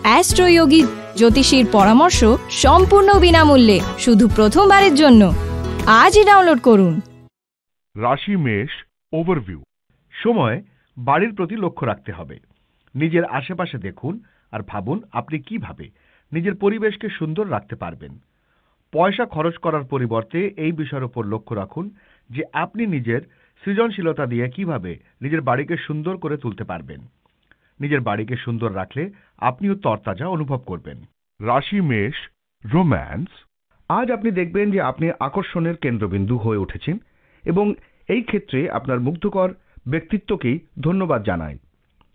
অ্যাস্ট্রোয়োগী জ্যোতিষীর পরামর্শ সম্পূর্ণ বিনামূল্যে শুধু প্রথমবারের জন্য আজই ডাউনলোড করুন। রাশি মেষ ওভারভিউ। সময় বাড়ির প্রতি লক্ষ্য রাখতে হবে। নিজের আশেপাশে দেখুন আর ভাবুন আপনি কিভাবে নিজের পরিবেশকে সুন্দর রাখতে পারবেন। পয়সা খরচ করার পরিবর্তে এই বিষয়ের উপর লক্ষ্য রাখুন যে আপনি নিজের সৃজনশীলতা দিয়ে কিভাবে নিজের বাড়িকে সুন্দর করে তুলতে পারবেন। নিজের বাড়িকে সুন্দর রাখলে আপনিও তরতাজা অনুভব করবেন। রাশি মেষ রোম্যান্স। আজ আপনি দেখবেন যে আপনি আকর্ষণের কেন্দ্রবিন্দু হয়ে উঠেছেন এবং এই ক্ষেত্রে আপনার মুগ্ধকর ব্যক্তিত্বকেই ধন্যবাদ জানাই।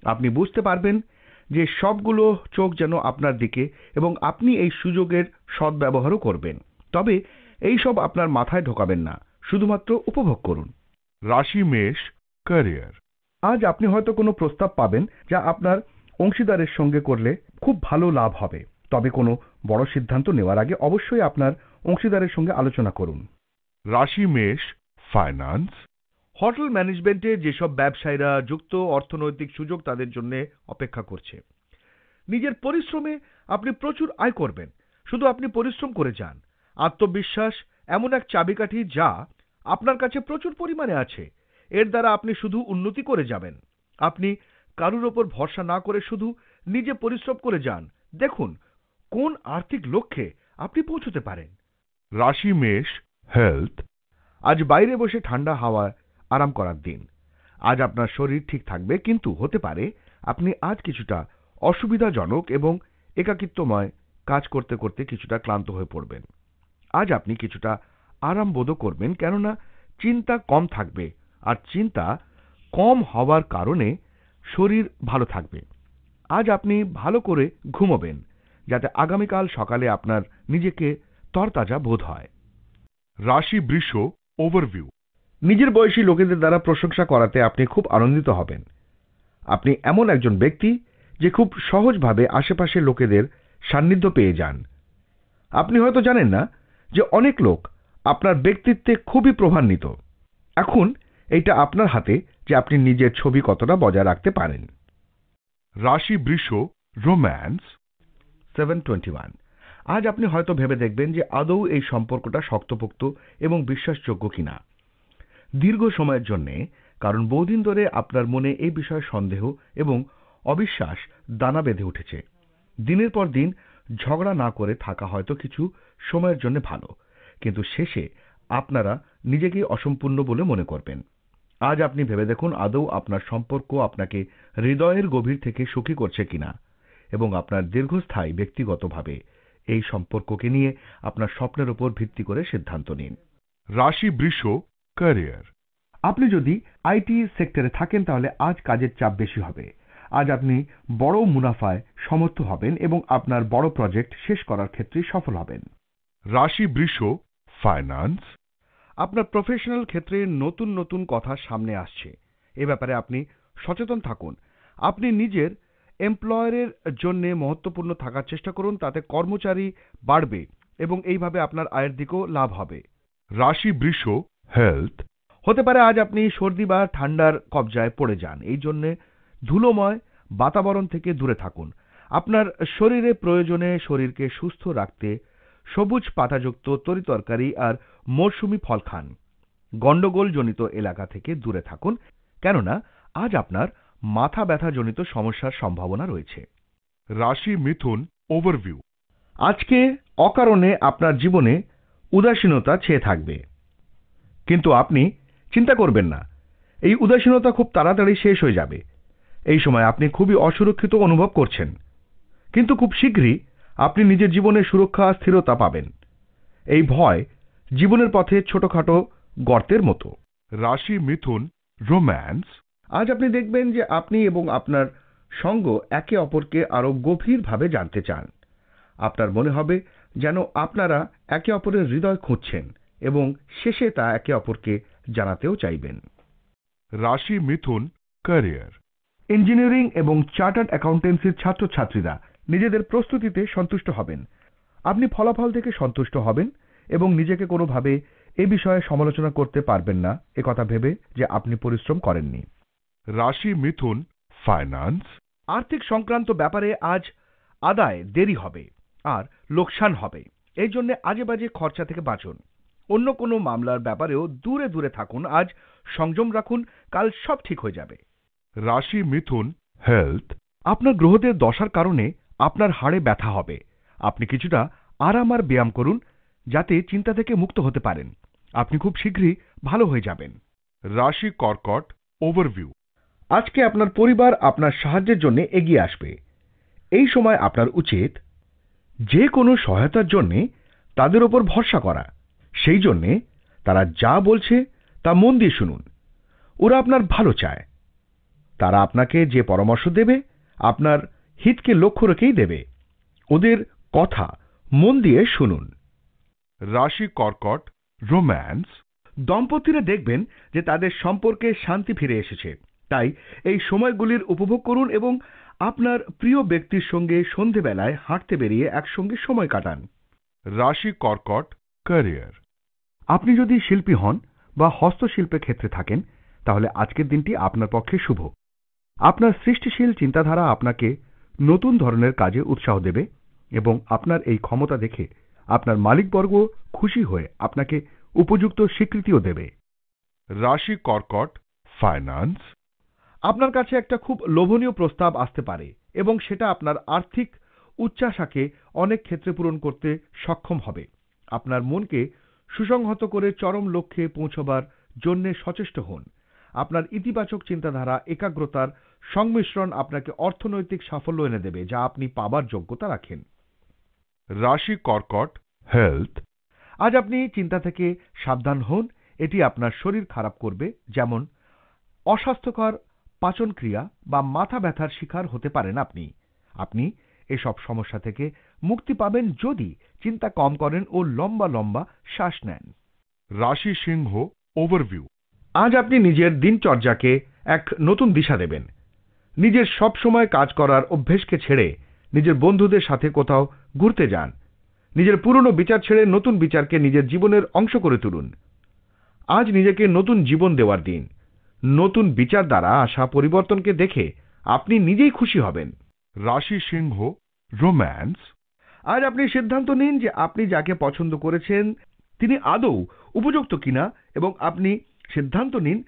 আপনি বুঝতে পারবেন যে সবগুলো চোখ যেন আপনার দিকে এবং আপনি এই সুযোগের সদ্ব্যবহারও করবেন। তবে এই সব আপনার মাথায় ঢোকাবেন না, শুধুমাত্র উপভোগ করুন। রাশি মেষ ক্যারিয়ার। আজ আপনি হয়তো কোনো প্রস্তাব পাবেন যা আপনার অংশীদারের সঙ্গে করলে খুব ভালো লাভ হবে। তবে কোনো বড় সিদ্ধান্ত নেওয়ার আগে অবশ্যই আপনার অংশীদারের সঙ্গে আলোচনা করুন। রাশি মেষ ফাইন্যান্স। হোটেল ম্যানেজমেন্টে যেসব ব্যবসায়ীরা যুক্ত অর্থনৈতিক সুযোগ তাদের জন্য অপেক্ষা করছে। নিজের পরিশ্রমে আপনি প্রচুর আয় করবেন। শুধু আপনি পরিশ্রম করে যান। আত্মবিশ্বাস এমন এক চাবিকাঠি যা আপনার কাছে প্রচুর পরিমাণে আছে। এর দ্বারা আপনি শুধু উন্নতি করে যাবেন। আপনি কারুর ওপর ভরসা না করে শুধু নিজে পরিশ্রম করে যান। দেখুন কোন আর্থিক লক্ষ্যে আপনি পৌঁছতে পারেন। রাশি মেষ হেলথ। আজ বাইরে বসে ঠান্ডা হাওয়ায় আরাম করার দিন। আজ আপনার শরীর ঠিক থাকবে, কিন্তু হতে পারে আপনি আজ কিছুটা অসুবিধাজনক এবং একাকিত্বময় কাজ করতে করতে কিছুটা ক্লান্ত হয়ে পড়বেন। আজ আপনি কিছুটা আরাম বোধ করবেন, কেননা চিন্তা কম থাকবে আর চিন্তা কম হওয়ার কারণে শরীর ভালো থাকবে। আজ আপনি ভালো করে ঘুমোবেন যাতে আগামীকাল সকালে আপনার নিজেকে তরতাজা বোধ হয়। রাশি বৃষ ওভারভিউ। নিজের বয়সী লোকেদের দ্বারা প্রশংসা করাতে আপনি খুব আনন্দিত হবেন। আপনি এমন একজন ব্যক্তি যে খুব সহজভাবে আশেপাশের লোকেদের সান্নিধ্য পেয়ে যান। আপনি হয়তো জানেন না যে অনেক লোক আপনার ব্যক্তিত্বে খুবই প্রভান্বিত। এখন এইটা আপনার হাতে যে আপনি নিজের ছবি কতটা বজায় রাখতে পারেন। রাশি বৃষ রোম্যান্স 721। আজ আপনি হয়তো ভেবে দেখবেন যে আদৌ এই সম্পর্কটা শক্তপোক্ত এবং বিশ্বাসযোগ্য কিনা। দীর্ঘ সময়ের জন্যে, কারণ বহুদিন ধরে আপনার মনে এই বিষয়ে সন্দেহ এবং অবিশ্বাস দানা বেঁধে উঠেছে। দিনের পর দিন ঝগড়া না করে থাকা হয়তো কিছু সময়ের জন্য ভালো, কিন্তু শেষে আপনারা নিজেকেই অসম্পূর্ণ বলে মনে করবেন। আজ আপনি ভেবে দেখুন আদৌ আপনার সম্পর্ক আপনাকে হৃদয়ের গভীর থেকে সুখী করছে কিনা, এবং আপনার দীর্ঘস্থায়ী ব্যক্তিগতভাবে এই সম্পর্ককে নিয়ে আপনার স্বপ্নের উপর ভিত্তি করে সিদ্ধান্ত নিন। রাশি বৃষ ক্যারিয়ার। আপনি যদি আইটি সেক্টরে থাকেন তাহলে আজ কাজের চাপ বেশি হবে। আজ আপনি বড় মুনাফায় সমর্থ হবেন এবং আপনার বড় প্রজেক্ট শেষ করার ক্ষেত্রে সফল হবেন। রাশি বৃষ ফাইন্যান্স। আপনার প্রফেশনাল ক্ষেত্রে নতুন নতুন কথা সামনে আসছে। এ ব্যাপারে আপনি সচেতন থাকুন। আপনি নিজের এমপ্লয়ারের জন্য মহত্বপূর্ণ থাকার চেষ্টা করুন, তাতে কর্মচারী বাড়বে এবং এইভাবে আপনার আয়ের দিকেও লাভ হবে। রাশি বৃষ হেলথ। হতে পারে আজ আপনি সর্দি বা ঠান্ডার কবজায় পড়ে যান। এই জন্য ধুলোময় বাতাবরণ থেকে দূরে থাকুন। আপনার শরীরে প্রয়োজনে শরীরকে সুস্থ রাখতে সবুজ পাতাযুক্ত তরিতরকারি আর মরশুমি ফল খান। গন্ডগোলজনিত এলাকা থেকে দূরে থাকুন, কেননা আজ আপনার মাথা ব্যথাজনিত সমস্যার সম্ভাবনা রয়েছে। রাশি মিথুন ওভারভিউ। আজকে অকারণে আপনার জীবনে উদাসীনতা ছেয়ে থাকবে, কিন্তু আপনি চিন্তা করবেন না, এই উদাসীনতা খুব তাড়াতাড়ি শেষ হয়ে যাবে। এই সময় আপনি খুবই অসুরক্ষিত অনুভব করছেন, কিন্তু খুব শীঘ্রই আপনি নিজের জীবনে সুরক্ষা আর স্থিরতা পাবেন। এই ভয় জীবনের পথে ছোটখাটো গর্তের মতো। রাশি মিথুন রোম্যান্স। আজ আপনি দেখবেন যে আপনি এবং আপনার সঙ্গ একে অপরকে আরো গভীরভাবে জানতে চান। আপনার মনে হবে যেন আপনারা একে অপরের হৃদয় খুঁজছেন এবং শেষে তা একে অপরকে জানাতেও চাইবেন। রাশি মিথুন ক্যারিয়ার। ইঞ্জিনিয়ারিং এবং চার্টার্ড অ্যাকাউন্টেন্সির ছাত্রছাত্রীরা নিজেদের প্রস্তুতিতে সন্তুষ্ট হবেন। আপনি ফলাফল থেকে সন্তুষ্ট হবেন এবং নিজেকে কোনোভাবে এ বিষয়ে সমালোচনা করতে পারবেন না একথা ভেবে যে আপনি পরিশ্রম করেননি। রাশি মিথুন ফাইন্যান্স। আর্থিক সংক্রান্ত ব্যাপারে আজ আদায় দেরি হবে আর লোকসান হবে। এই জন্য আজে বাজে খরচা থেকে বাঁচুন। অন্য কোনো মামলার ব্যাপারেও দূরে দূরে থাকুন। আজ সংযম রাখুন, কাল সব ঠিক হয়ে যাবে। রাশি মিথুন, হেলথ। আপনার গ্রহদের দশার কারণে আপনার হাড়ে ব্যথা হবে। আপনি কিছুটা আরাম আর ব্যায়াম করুন যাতে চিন্তা থেকে মুক্ত হতে পারেন। আপনি খুব শীঘ্রই ভালো হয়ে যাবেন। রাশি কর্কট, ওভারভিউ। আজকে আপনার পরিবার আপনার সাহায্যের জন্য এগিয়ে আসবে। এই সময় আপনার উচিত যে কোনো সহায়তার জন্য তাদের ওপর ভরসা করা। সেই জন্যে তারা যা বলছে তা মন দিয়ে শুনুন। ওরা আপনার ভালো চায়। তারা আপনাকে যে পরামর্শ দেবে আপনার হিতকে লক্ষ্য রেখেই দেবে। ওদের কথা মন দিয়ে শুনুন। রাশি কর্কট, রোম্যান্স। দম্পতিরা দেখবেন যে তাদের সম্পর্কে শান্তি ফিরে এসেছে। তাই এই সময়গুলির উপভোগ করুন এবং আপনার প্রিয় ব্যক্তির সঙ্গে সন্ধেবেলায় হাঁটতে বেরিয়ে একসঙ্গে সময় কাটান। রাশি কর্কট, ক্যারিয়ার। আপনি যদি শিল্পী হন বা হস্তশিল্পের ক্ষেত্রে থাকেন তাহলে আজকের দিনটি আপনার পক্ষে শুভ। আপনার সৃষ্টিশীল চিন্তাধারা আপনাকে নতুন ধরনের কাজে উৎসাহ দেবে এবং আপনার এই ক্ষমতা দেখে আপনার মালিকবর্গ খুশি হয়ে আপনাকে উপযুক্ত স্বীকৃতিও দেবে। রাশি কর্কট, ফাইন্যান্স। আপনার কাছে একটা খুব লোভনীয় প্রস্তাব আসতে পারে এবং সেটা আপনার আর্থিক উচ্চাশাকে অনেক ক্ষেত্রে পূরণ করতে সক্ষম হবে। আপনার মনকে সুসংহত করে চরম লক্ষ্যে পৌঁছবার জন্য সচেষ্ট হন। আপনার ইতিবাচক চিন্তাধারা একাগ্রতার সংমিশ্রণ আপনাকে অর্থনৈতিক সাফল্য এনে দেবে যা আপনি পাবার যোগ্যতা রাখেন। রাশি কর্কট, হেলথ। আজ আপনি চিন্তা থেকে সাবধান হন। এটি আপনার শরীর খারাপ করবে, যেমন অস্বাস্থ্যকর পাচন ক্রিয়া বা মাথা ব্যথার শিকার হতে পারেন আপনি। আপনি এসব সমস্যা থেকে মুক্তি পাবেন যদি চিন্তা কম করেন ও লম্বা লম্বা শ্বাস নেন। রাশি সিংহ, ওভারভিউ। আজ আপনি নিজের দিনচর্যাকে এক নতুন দিশা দেবেন। নিজের সব সময় কাজ করার অভ্যেসকে ছেড়ে নিজের বন্ধুদের সাথে কোথাও ঘুরতে যান। নিজের পুরনো বিচার ছেড়ে নতুন বিচারকে নিজের জীবনের অংশ করে তুলুন। আজ নিজেকে নতুন জীবন দেওয়ার দিন। নতুন বিচার দ্বারা আসা পরিবর্তনকে দেখে আপনি নিজেই খুশি হবেন। রাশি সিংহ, রোম্যান্স। আজ আপনি সিদ্ধান্ত নিন যে আপনি যাকে পছন্দ করেছেন তিনি আদৌ উপযুক্ত কিনা এবং আপনি সিদ্ধান্ত নিন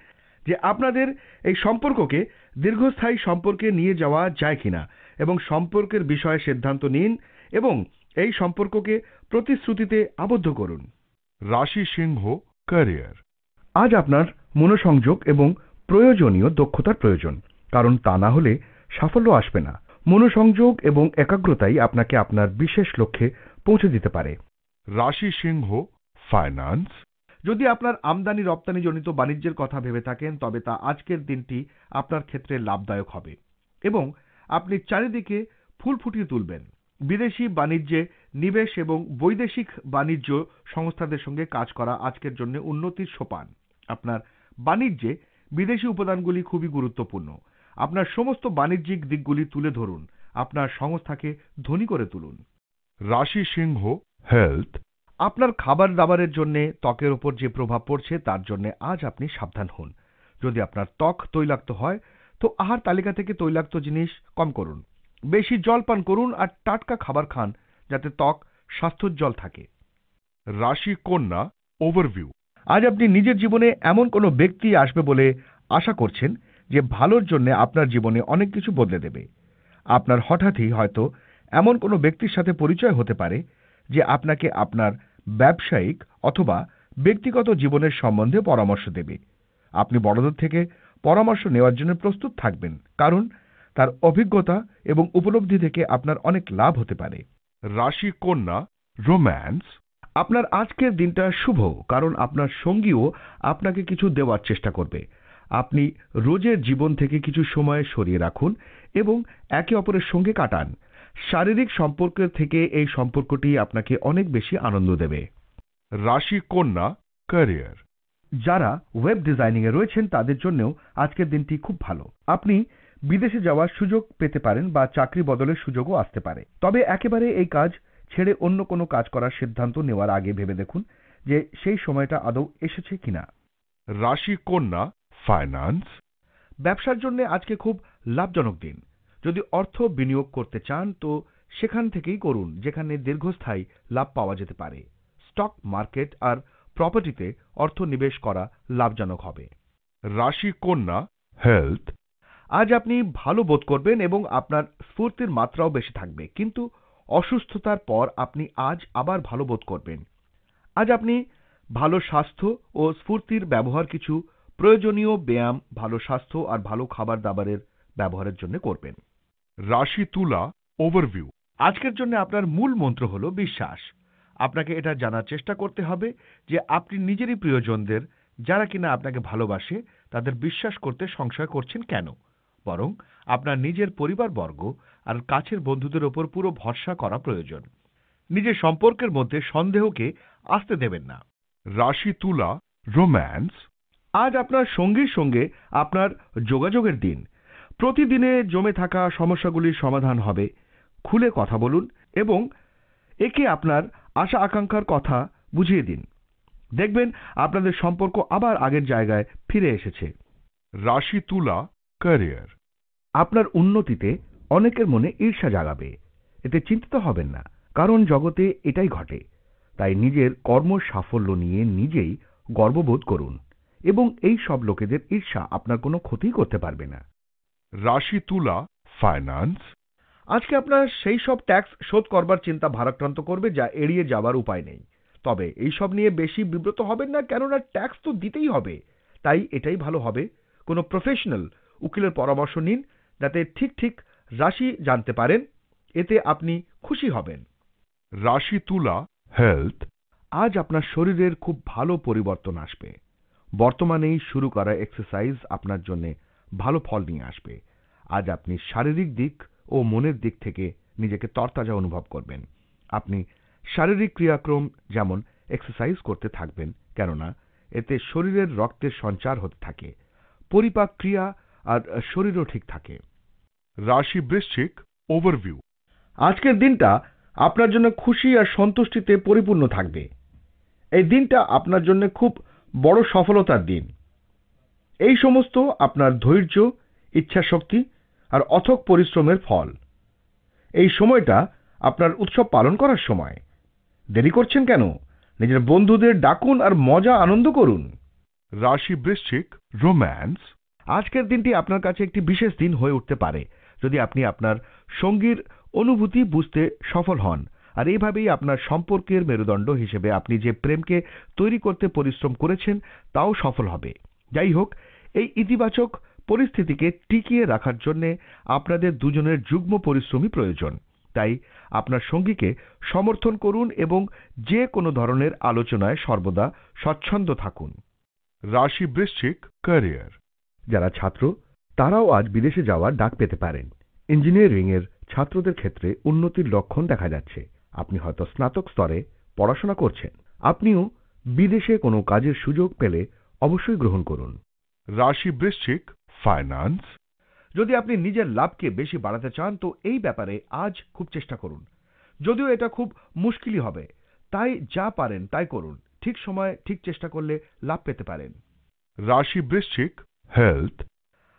যে আপনাদের এই সম্পর্ককে দীর্ঘস্থায়ী সম্পর্কে নিয়ে যাওয়া যায় কিনা এবং সম্পর্কের বিষয়ে সিদ্ধান্ত নিন এবং এই সম্পর্ককে প্রতিশ্রুতিতে আবদ্ধ করুন। রাশি সিংহ, ক্যারিয়ার। আজ আপনার মনোসংযোগ এবং প্রয়োজনীয় দক্ষতার প্রয়োজন, কারণ তা না হলে সাফল্য আসবে না। মনোসংযোগ এবং একাগ্রতাই আপনাকে আপনার বিশেষ লক্ষ্যে পৌঁছে দিতে পারে। রাশি সিংহ, ফাইন্যান্স। যদি আপনার আমদানি রপ্তানি জনিত বাণিজ্যের কথা ভেবে থাকেন তবে তা আজকের দিনটি আপনার ক্ষেত্রে লাভদায়ক হবে এবং আপনি চারিদিকে ফুল ফুটিয়ে তুলবেন। বিদেশি বাণিজ্যে নিবেশ এবং বৈদেশিক বাণিজ্য সংস্থাদের সঙ্গে কাজ করা আজকের জন্য উন্নতির সোপান। আপনার বাণিজ্যে বিদেশি উপাদানগুলি খুবই গুরুত্বপূর্ণ। আপনার সমস্ত বাণিজ্যিক দিকগুলি তুলে ধরুন। আপনার সংস্থাকে ধনী করে তুলুন। রাশি সিংহ, হেলথ। আপনার খাবার দাবারের জন্য ত্বকের উপর যে প্রভাব পড়ছে তার জন্য আজ আপনি সাবধান হন। যদি আপনার ত্বক তৈলাক্ত হয় তো আহার তালিকা থেকে তৈলাক্ত জিনিস কম করুন। বেশি জল পান করুন আর টাটকা খাবার খান যাতে ত্বক স্বাস্থ্যোজ্জ্বল থাকে। রাশি কন্যা, ওভারভিউ। আজ আপনি নিজের জীবনে এমন কোনো ব্যক্তি আসবে বলে আশা করছেন যে ভালোর জন্য আপনার জীবনে অনেক কিছু বদলে দেবে। আপনার হঠাৎই হয়তো এমন কোনো ব্যক্তির সাথে পরিচয় হতে পারে যে আপনাকে আপনার ব্যবসায়িক অথবা ব্যক্তিগত জীবনের সম্বন্ধে পরামর্শ দেবে। আপনি বড়দের থেকে পরামর্শ নেওয়ার জন্য প্রস্তুত থাকবেন, কারণ তার অভিজ্ঞতা এবং উপলব্ধি থেকে আপনার অনেক লাভ হতে পারে। রাশি কন্যা, রোম্যান্স। আপনার আজকের দিনটা শুভ, কারণ আপনার সঙ্গীও আপনাকে কিছু দেওয়ার চেষ্টা করবে। আপনি রোজের জীবন থেকে কিছু সময় সরিয়ে রাখুন এবং একে অপরের সঙ্গে কাটান। শারীরিক সম্পর্কের থেকে এই সম্পর্কটি আপনাকে অনেক বেশি আনন্দ দেবে। রাশি কন্যা, ক্যারিয়ার। যারা ওয়েব ডিজাইনিং এ রয়েছেন তাদের জন্যও আজকের দিনটি খুব ভালো। আপনি বিদেশে যাওয়ার সুযোগ পেতে পারেন বা চাকরি বদলের সুযোগও আসতে পারে। তবে একেবারে এই কাজ ছেড়ে অন্য কোনো কাজ করার সিদ্ধান্ত নেওয়ার আগে ভেবে দেখুন যে সেই সময়টা আদৌ এসেছে কিনা। রাশি কন্যা, ফাইন্যান্স। ব্যবসার জন্য আজকে খুব লাভজনক দিন। যদি অর্থ বিনিয়োগ করতে চান তো সেখান থেকেই করুন যেখানে দীর্ঘস্থায়ী লাভ পাওয়া যেতে পারে। স্টক মার্কেট আর প্রপার্টিতে অর্থ নিবেশ করা লাভজনক হবে। রাশি কন্যা, হেলথ। আজ আপনি ভালো বোধ করবেন এবং আপনার স্ফূর্তির মাত্রাও বেশি থাকবে, কিন্তু অসুস্থতার পর আপনি আজ আবার ভালো বোধ করবেন। আজ আপনি ভালো স্বাস্থ্য ও স্ফূর্তির ব্যবহার কিছু প্রয়োজনীয় ব্যায়াম, ভালো স্বাস্থ্য আর ভালো খাবার দাবারের ব্যবহারের জন্য করবেন। রাশি তুলা, ওভারভিউ। আজকের জন্য আপনার মূল মন্ত্র হলো বিশ্বাস। আপনাকে এটা জানার চেষ্টা করতে হবে যে আপনি নিজেরই প্রিয়জনদের, যারা কিনা আপনাকে ভালোবাসে, তাদের বিশ্বাস করতে সংশয় করছেন কেন। বরং আপনার নিজের পরিবারবর্গ আর কাছের বন্ধুদের ওপর পুরো ভরসা করা প্রয়োজন। নিজের সম্পর্কের মধ্যে সন্দেহকে আসতে দেবেন না। রাশি তুলা, রোম্যান্স। আজ আপনার সঙ্গীর সঙ্গে আপনার যোগাযোগের দিন। প্রতিদিনে জমে থাকা সমস্যাগুলির সমাধান হবে। খুলে কথা বলুন এবং একে আপনার আশা আকাঙ্ক্ষার কথা বুঝিয়ে দিন। দেখবেন আপনাদের সম্পর্ক আবার আগের জায়গায় ফিরে এসেছে। রাশি তুলা, ক্যারিয়ার। আপনার উন্নতিতে অনেকের মনে ঈর্ষা জাগাবে। এতে চিন্তিত হবেন না, কারণ জগতে এটাই ঘটে। তাই নিজের কর্ম সাফল্য নিয়ে নিজেই গর্ববোধ করুন এবং এই সব লোকেদের ঈর্ষা আপনার কোনো ক্ষতি করতে পারবে না। রাশি তুলা, ফাইন্যান্স। আজকে আপনার সেই সব ট্যাক্স শোধ করবার চিন্তা ভারাক্রান্ত করবে যা এড়িয়ে যাবার উপায় নেই। তবে এই সব নিয়ে বেশি বিব্রত হবেন না, কেননা ট্যাক্স তো দিতেই হবে। তাই এটাই ভালো হবে কোনো প্রফেশনাল উকিলের পরামর্শ নিন, যাতে ঠিক রাশি জানতে পারেন। এতে আপনি খুশি হবেন। রাশি তুলা, হেলথ। আজ আপনার শরীরের খুব ভালো পরিবর্তন আসবে। বর্তমানেই শুরু করা এক্সারসাইজ আপনার জন্য ভালো ফল নিয়ে আসবে। আজ আপনি শারীরিক দিক ও মনের দিক থেকে নিজেকে তরতাজা অনুভব করবেন। আপনি শারীরিক ক্রিয়াক্রম যেমন এক্সারসাইজ করতে থাকবেন, কেননা এতে শরীরের রক্তের সঞ্চার হতে থাকে, পরিপাক ক্রিয়া আর শরীরও ঠিক থাকে। রাশি বৃশ্চিক, ওভারভিউ। আজকের দিনটা আপনার জন্য খুশি আর সন্তুষ্টিতে পরিপূর্ণ থাকবে। এই দিনটা আপনার জন্য খুব বড় সফলতার দিন। এই সমস্ত আপনার ধৈর্য, ইচ্ছাশক্তি আর অথক পরিশ্রমের ফল। এই সময়টা আপনার উৎসব পালন করার সময়। দেরি করছেন কেন? নিজের বন্ধুদের ডাকুন আর মজা আনন্দ করুন। রাশি বৃশ্চিক, রোম্যান্স। আজকের দিনটি আপনার কাছে একটি বিশেষ দিন হয়ে উঠতে পারে যদি আপনি আপনার সঙ্গীর অনুভূতি বুঝতে সফল হন, আর এইভাবেই আপনার সম্পর্কের মেরুদণ্ড হিসেবে আপনি যে প্রেমকে তৈরি করতে পরিশ্রম করেছেন তাও সফল হবে। যাই হোক, এই ইতিবাচক পরিস্থিতিকে টিকিয়ে রাখার জন্য আপনাদের দুজনের যুগ্ম পরিশ্রমই প্রয়োজন। তাই আপনার সঙ্গীকে সমর্থন করুন এবং যে কোনো ধরনের আলোচনায় সর্বদা স্বচ্ছন্দ থাকুন। রাশি বৃশ্চিক, ক্যারিয়ার। যারা ছাত্র, তারাও আজ বিদেশে যাওয়ার ডাক পেতে পারেন। ইঞ্জিনিয়ারিং এর ছাত্রদের ক্ষেত্রে উন্নতির লক্ষণ দেখা যাচ্ছে। আপনি হয়তো স্নাতক স্তরে পড়াশোনা করছেন। আপনিও বিদেশে কোনো কাজের সুযোগ পেলে অবশ্যই গ্রহণ করুন। রাশি বৃশ্চিক, ফাইন্যান্স। যদি আপনি নিজের লাভকে বেশি বাড়াতে চান তো এই ব্যাপারে আজ খুব চেষ্টা করুন। যদিও এটা খুব মুশকিলই হবে, তাই যা পারেন তাই করুন। ঠিক সময়ে ঠিক চেষ্টা করলে লাভ পেতে পারেন। রাশি বৃশ্চিক, হেলথ।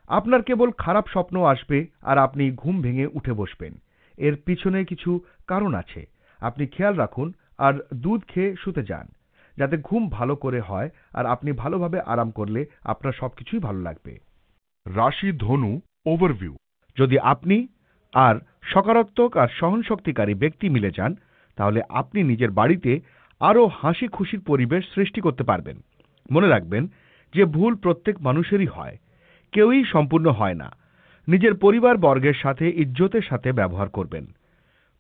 আপনার কেবল খারাপ স্বপ্ন আসবে আর আপনি ঘুম ভেঙে উঠে বসবেন। এর পিছনে কিছু কারণ আছে। আপনি খেয়াল রাখুন আর দুধ খেয়ে শুতে যান, যাতে ঘুম ভালো করে হয় আর আপনি ভালোভাবে আরাম করলে আপনার সবকিছুই ভালো লাগবে। রাশি ধনু, ওভারভিউ। যদি আপনি আর সকারাত্মক আর সহনশক্তিকারী ব্যক্তি মিলে যান, তাহলে আপনি নিজের বাড়িতে আরো হাসি খুশির পরিবেশ সৃষ্টি করতে পারবেন। মনে রাখবেন যে ভুল প্রত্যেক মানুষেরই হয়, কেউই সম্পূর্ণ হয় না। নিজের পরিবার বর্গের সাথে ইজ্জতের সাথে ব্যবহার করবেন।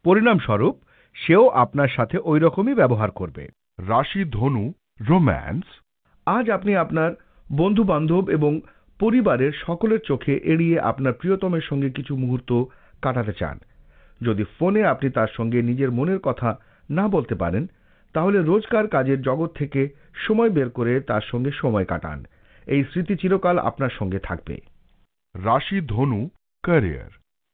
পরিণামস্বরূপ সেও আপনার সাথে ওই রকমই ব্যবহার করবে। রাশি ধনু, রোম্যান্স। আজ আপনি আপনার বন্ধু বান্ধব এবং পরিবারের সকলের চোখে এড়িয়ে আপনার প্রিয়তমের সঙ্গে কিছু মুহূর্ত কাটাতে চান। যদি ফোনে আপনি তার সঙ্গে নিজের মনের কথা না বলতে পারেন, তাহলে রোজকার কাজের জগৎ থেকে সময় বের করে তার সঙ্গে সময় কাটান। এই স্মৃতি চিরকাল আপনার সঙ্গে থাকবে। রাশি ধনু, ক্যারিয়ার।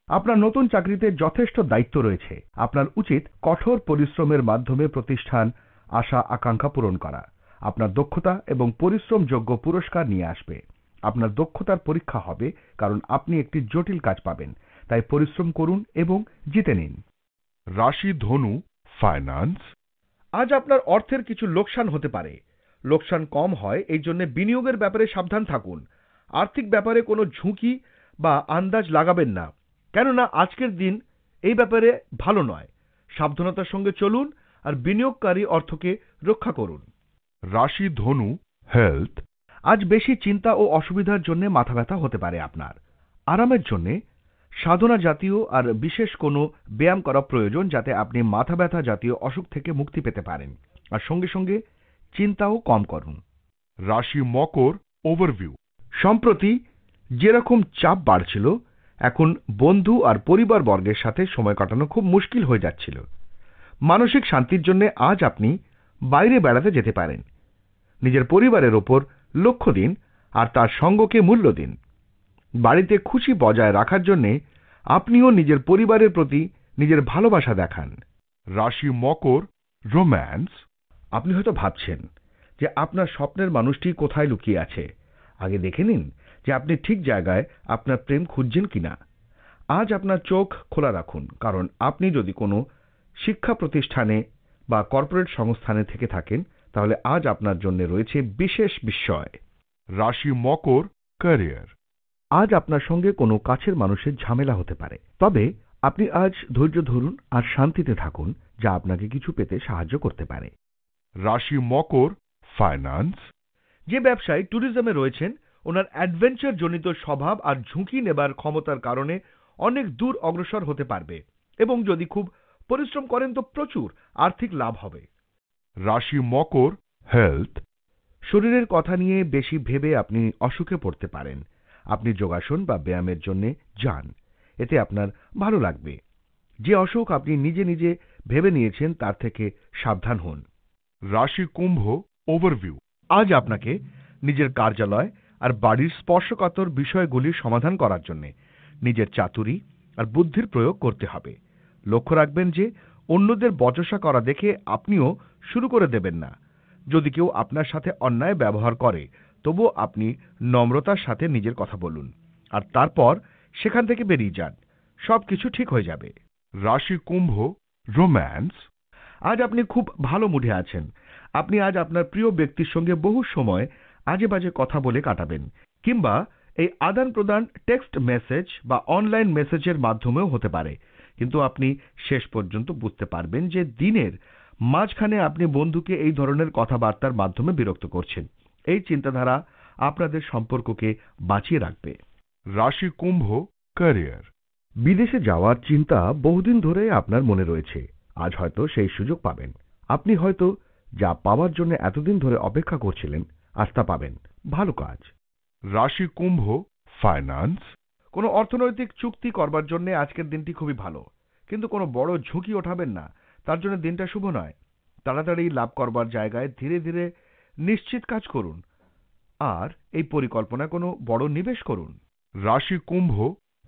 আপনার নতুন চাকরিতে যথেষ্ট দায়িত্ব রয়েছে। আপনার উচিত কঠোর পরিশ্রমের মাধ্যমে প্রতিষ্ঠান আশা আকাঙ্ক্ষা পূরণ করা। আপনার দক্ষতা এবং পরিশ্রমযোগ্য পুরস্কার নিয়ে আসবে। আপনার দক্ষতার পরীক্ষা হবে, কারণ আপনি একটি জটিল কাজ পাবেন। তাই পরিশ্রম করুন এবং জিতে নিন। রাশি ধনু, ফাইন্যান্স। আজ আপনার অর্থের কিছু লোকসান হতে পারে। লোকসান কম হয় এই জন্য বিনিয়োগের ব্যাপারে সাবধান থাকুন। আর্থিক ব্যাপারে কোনো ঝুঁকি বা আন্দাজ লাগাবেন না, কেননা আজকের দিন এই ব্যাপারে ভালো নয়। সাবধানতার সঙ্গে চলুন আর বিনিয়োগকারী অর্থকে রক্ষা করুন। রাশি ধনু, হেলথ। আজ বেশি চিন্তা ও অসুবিধার জন্য মাথা ব্যথা হতে পারে আপনার। আরামের জন্য সাধনা জাতীয় আর বিশেষ কোনো ব্যায়াম করা প্রয়োজন, যাতে আপনি মাথা ব্যথা জাতীয় অসুখ থেকে মুক্তি পেতে পারেন। আর সঙ্গে সঙ্গে চিন্তাও কম করুন। রাশি মকর, ওভারভিউ। সম্প্রতি যেরকম চাপ বাড়ছিল, এখন বন্ধু আর পরিবার বর্গের সাথে সময় কাটানো খুব মুশকিল হয়ে যাচ্ছিল। মানসিক শান্তির জন্য আজ আপনি বাইরে বেড়াতে যেতে পারেন। নিজের পরিবারের ওপর লক্ষ্য দিন আর তার সঙ্গকে মূল্য দিন। বাড়িতে খুশি বজায় রাখার জন্য আপনিও নিজের পরিবারের প্রতি নিজের ভালোবাসা দেখান। রাশি মকর, রোম্যান্স। আপনি হয়তো ভাবছেন যে আপনার স্বপ্নের মানুষটি কোথায় লুকিয়ে আছে। আগে দেখে নিন যে আপনি ঠিক জায়গায় আপনার প্রেম খুঁজছেন কিনা। আজ আপনার চোখ খোলা রাখুন, কারণ আপনি যদি কোনো শিক্ষা প্রতিষ্ঠানে বা কর্পোরেট সংস্থানে থেকে থাকেন, তাহলে আজ আপনার জন্য রয়েছে বিশেষ বিস্ময়। রাশি মকর, ক্যারিয়ার। আজ আপনার সঙ্গে কোনো কাছের মানুষের ঝামেলা হতে পারে, তবে আপনি আজ ধৈর্য ধরুন আর শান্তিতে থাকুন, যা আপনাকে কিছু পেতে সাহায্য করতে পারে। রাশি মকর, ফাইন্যান্স। যে ব্যবসায়ী ট্যুরিজমে রয়েছেন, ওনার অ্যাডভেঞ্চার জনিত স্বভাব আর ঝুঁকি নেবার ক্ষমতার কারণে অনেক দূর অগ্রসর হতে পারবে, এবং যদি খুব পরিশ্রম করেন তো প্রচুর আর্থিক লাভ হবে। রাশি মকর, হেলথ। শরীরের কথা নিয়ে বেশি ভেবে আপনি অসুখে পড়তে পারেন। আপনি যোগাসন বা ব্যায়ামের জন্য যান, এতে আপনার ভালো লাগবে। যে অসুখ আপনি নিজে নিজে ভেবে নিয়েছেন তার থেকে সাবধান হন। রাশি কুম্ভ, ওভারভিউ। আজ আপনাকে নিজের কার্যালয় আর বাড়ির স্পর্শকাতর বিষয়গুলির সমাধান করার জন্য নিজের চাতুরি আর বুদ্ধির প্রয়োগ করতে হবে। লক্ষ্য রাখবেন যে অন্যদের বচসা করা দেখে আপনিও শুরু করে দেবেন না। যদি কেউ আপনার সাথে অন্যায় ব্যবহার করে, তবুও আপনি নম্রতার সাথে নিজের কথা বলুন আর তারপর সেখান থেকে বেরিয়ে যান। সবকিছু ঠিক হয়ে যাবে। রাশি কুম্ভ, রোম্যান্স। আজ আপনি খুব ভালো মুডে আছেন। আপনি আজ আপনার প্রিয় ব্যক্তির সঙ্গে বহু সময় আজে বাজে কথা বলে কাটাবেন, কিংবা এই আদান প্রদান টেক্সট মেসেজ বা অনলাইন মেসেজের মাধ্যমেও হতে পারে। কিন্তু আপনি শেষ পর্যন্ত বুঝতে পারবেন যে দিনের মাঝখানে আপনি বন্ধুকে এই ধরনের কথাবার্তার মাধ্যমে বিরক্ত করছেন। এই চিন্তাধারা আপনাদের সম্পর্ককে বাঁচিয়ে রাখবে। রাশি কুম্ভ, ক্যারিয়ার। বিদেশে যাওয়ার চিন্তা বহুদিন ধরে আপনার মনে রয়েছে। আজ হয়তো সেই সুযোগ পাবেন। আপনি হয়তো যা পাওয়ার জন্য এতদিন ধরে অপেক্ষা করছিলেন, আজ তা পাবেন। ভালো কাজ। রাশি কুম্ভ, ফাইন্যান্স। কোনো অর্থনৈতিক চুক্তি করবার জন্য আজকের দিনটি খুবই ভালো, কিন্তু কোনো বড় ঝুঁকি ওঠাবেন না, তার জন্য দিনটা শুভ নয়। তাড়াতাড়ি লাভ করবার জায়গায় ধীরে ধীরে নিশ্চিত কাজ করুন আর এই পরিকল্পনায় কোনো বড় নিবেশ করুন। রাশি কুম্ভ,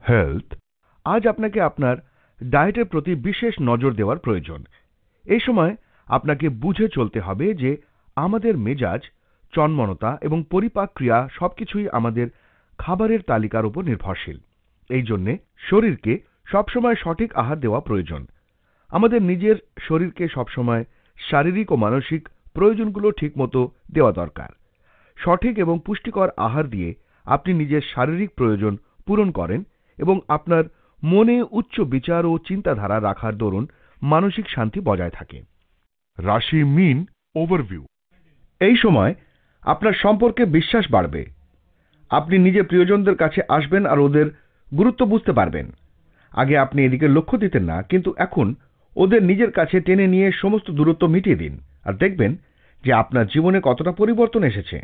হেলথ। আজ আপনাকে আপনার ডায়েটের প্রতি বিশেষ নজর দেওয়ার প্রয়োজন। এই সময় আপনাকে বুঝে চলতে হবে যে আমাদের মেজাজ, চনমনতা এবং পরিপাক ক্রিয়া সবকিছুই আমাদের খাবারের তালিকার উপর নির্ভরশীল। এই জন্যে শরীরকে সবসময় সঠিক আহার দেওয়া প্রয়োজন। আমাদের নিজের শরীরকে সবসময় শারীরিক ও মানসিক প্রয়োজনগুলো ঠিকমতো দেওয়া দরকার। সঠিক এবং পুষ্টিকর আহার দিয়ে আপনি নিজের শারীরিক প্রয়োজন পূরণ করেন এবং আপনার মনে উচ্চ বিচার ও চিন্তাধারা রাখার দরুন মানসিক শান্তি বজায় থাকে। রাশি মীন, ওভারভিউ। এই সময় আপনার সম্পর্কে বিশ্বাস বাড়বে। আপনি নিজের প্রিয়জনদের কাছে আসবেন আর ওদের গুরুত্ব বুঝতে পারবেন। আগে আপনি এদিকে লক্ষ্য দিতেন না, কিন্তু এখন ওদের নিজের কাছে টেনে নিয়ে সমস্ত দূরত্ব মিটিয়ে দিন আর দেখবেন যে আপনার জীবনে কতটা পরিবর্তন এসেছে।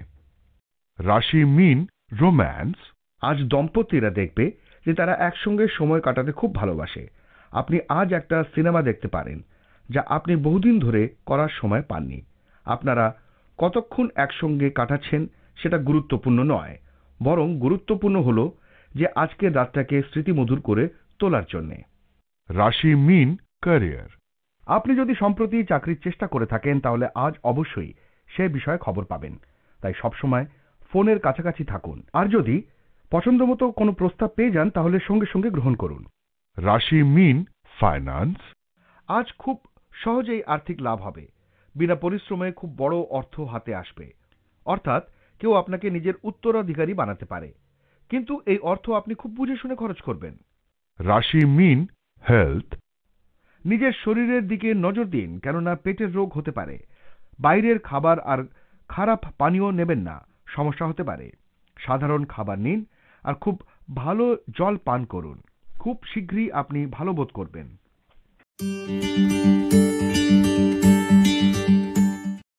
রাশি মীন, রোম্যান্স। আজ দম্পতিরা দেখবে যে তারা একসঙ্গে সময় কাটাতে খুব ভালোবাসে। আপনি আজ একটা সিনেমা দেখতে পারেন, যা আপনি বহুদিন ধরে করার সময় পাননি। আপনারা কতক্ষণ একসঙ্গে কাটাচ্ছেন সেটা গুরুত্বপূর্ণ নয়, বরং গুরুত্বপূর্ণ হলো যে আজকের রাতটাকে স্মৃতিমধুর করে তোলার জন্যে। রাশি মীন, ক্যারিয়ার। আপনি যদি সম্প্রতি চাকরির চেষ্টা করে থাকেন, তাহলে আজ অবশ্যই সে বিষয়ে খবর পাবেন। তাই সবসময় ফোনের কাছাকাছি থাকুন, আর যদি পছন্দমতো কোনো প্রস্তাব পেয়ে যান তাহলে সঙ্গে সঙ্গে গ্রহণ করুন। রাশি মীন, ফাইন্যান্স। আজ খুব সহজেই আর্থিক লাভ হবে, বিনা পরিশ্রমে খুব বড় অর্থ হাতে আসবে। অর্থাৎ কেউ আপনাকে নিজের উত্তরাধিকারী বানাতে পারে, কিন্তু এই অর্থ আপনি খুব বুঝে শুনে খরচ করবেন। রাশি মীন, হেলথ। নিজের শরীরের দিকে নজর দিন, কেননা পেটের রোগ হতে পারে। বাইরের খাবার আর খারাপ পানীয় নেবেন না, সমস্যা হতে পারে। সাধারণ খাবার নিন আর খুব ভালো জল পান করুন, খুব শীঘ্রই আপনি ভালো বোধ করবেন।